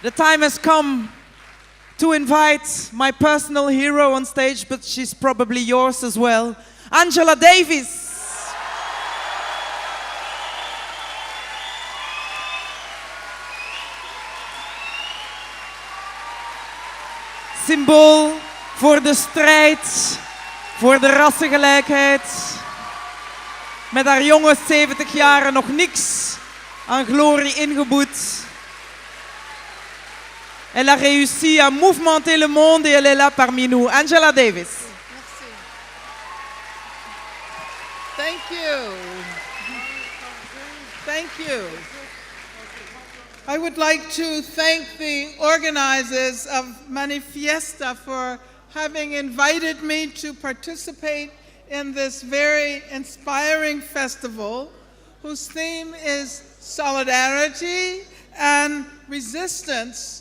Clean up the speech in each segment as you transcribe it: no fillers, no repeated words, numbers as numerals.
The time has come to invite my personal hero on stage, but she's probably yours as well, Angela Davis. Symbool voor de strijd, voor de rassengelijkheid. Met haar jonge 70 jaren nog niks aan glorie ingeboet. Elle a réussi à mouvementer le monde et elle est là parmi nous. Angela Davis. Merci. Thank you. Thank you. I would like to thank the organizers of ManiFIesta for having invited me to participate in this very inspiring festival, whose theme is solidarity and resistance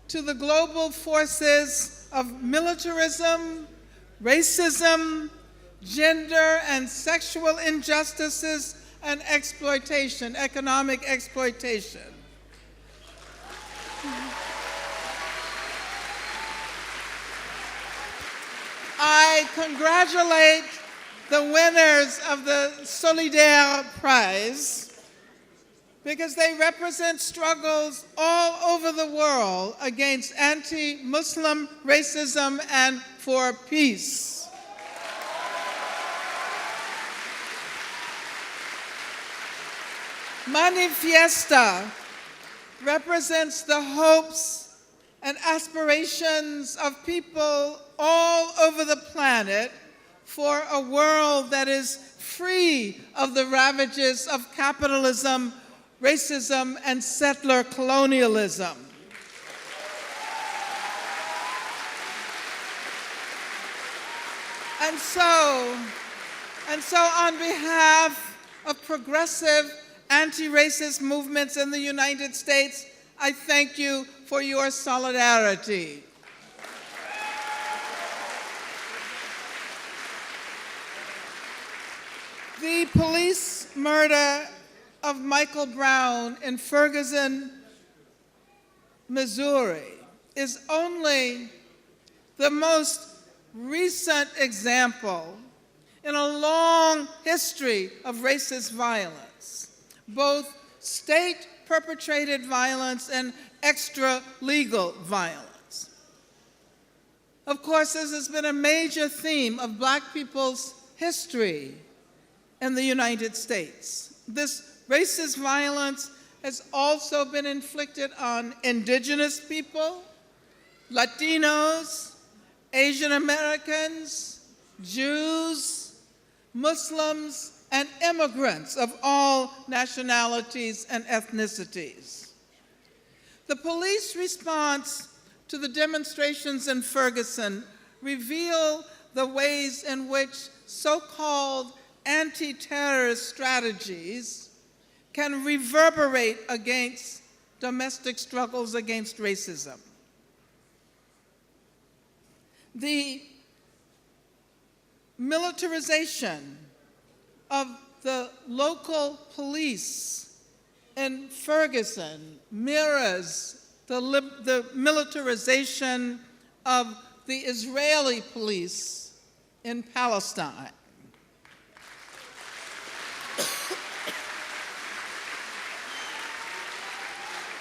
to the global forces of militarism, racism, gender and sexual injustices, and exploitation, economic exploitation. I congratulate the winners of the Solidaire Prize because they represent struggles all over the world against anti-Muslim racism and for peace. ManiFIesta represents the hopes and aspirations of people all over the planet for a world that is free of the ravages of capitalism, racism, and settler colonialism. And so on behalf of progressive anti-racist movements in the United States, I thank you for your solidarity. The police murder of Michael Brown in Ferguson, Missouri, is only the most recent example in a long history of racist violence, both state-perpetrated violence and extra-legal violence. Of course, this has been a major theme of Black people's history in the United States. This racist violence has also been inflicted on indigenous people, Latinos, Asian Americans, Jews, Muslims, and immigrants of all nationalities and ethnicities. The police response to the demonstrations in Ferguson reveal the ways in which so-called anti-terrorist strategies can reverberate against domestic struggles against racism. The militarization of the local police in Ferguson mirrors the militarization of the Israeli police in Palestine.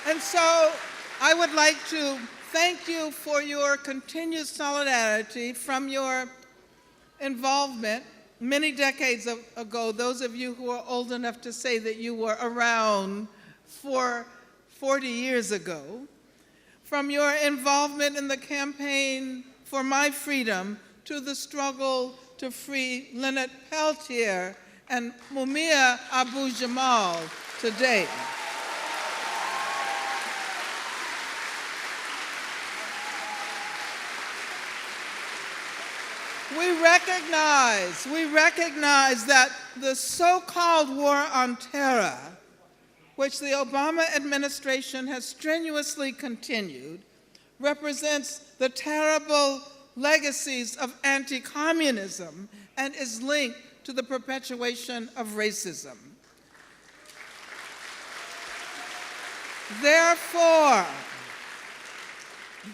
And so I would like to thank you for your continued solidarity from your involvement many decades ago, those of you who are old enough to say that you were around for 40 years ago, from your involvement in the campaign for my freedom to the struggle to free Leonard Peltier and Mumia Abu-Jamal today. We recognize that the so-called war on terror, which the Obama administration has strenuously continued, represents the terrible legacies of anti-communism and is linked to the perpetuation of racism.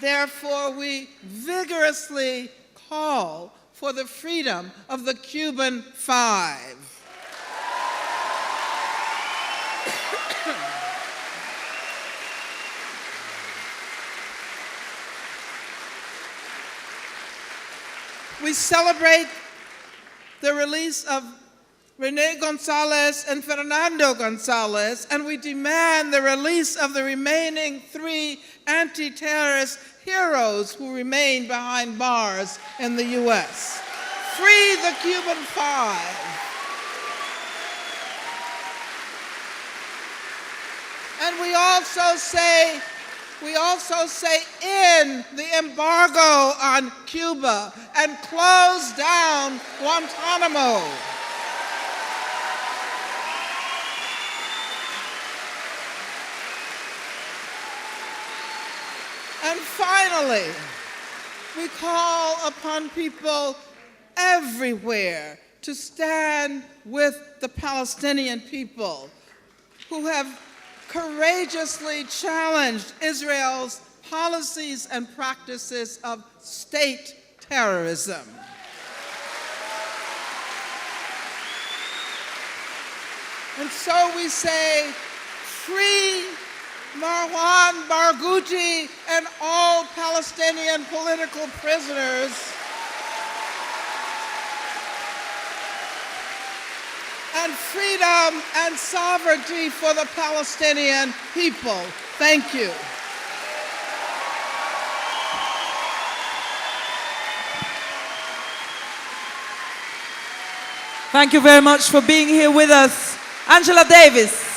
Therefore, we vigorously call for the freedom of the Cuban Five. We celebrate the release of Rene Gonzalez and Fernando Gonzalez, and we demand the release of the remaining 3 anti-terrorist heroes who remain behind bars in the U.S. Free the Cuban Five. And we also say end the embargo on Cuba and close down Guantanamo. And finally, we call upon people everywhere to stand with the Palestinian people who have courageously challenged Israel's policies and practices of state terrorism. And so we say, free Marwan Barghouti and all Palestinian political prisoners. And freedom and sovereignty for the Palestinian people. Thank you. Thank you very much for being here with us. Angela Davis.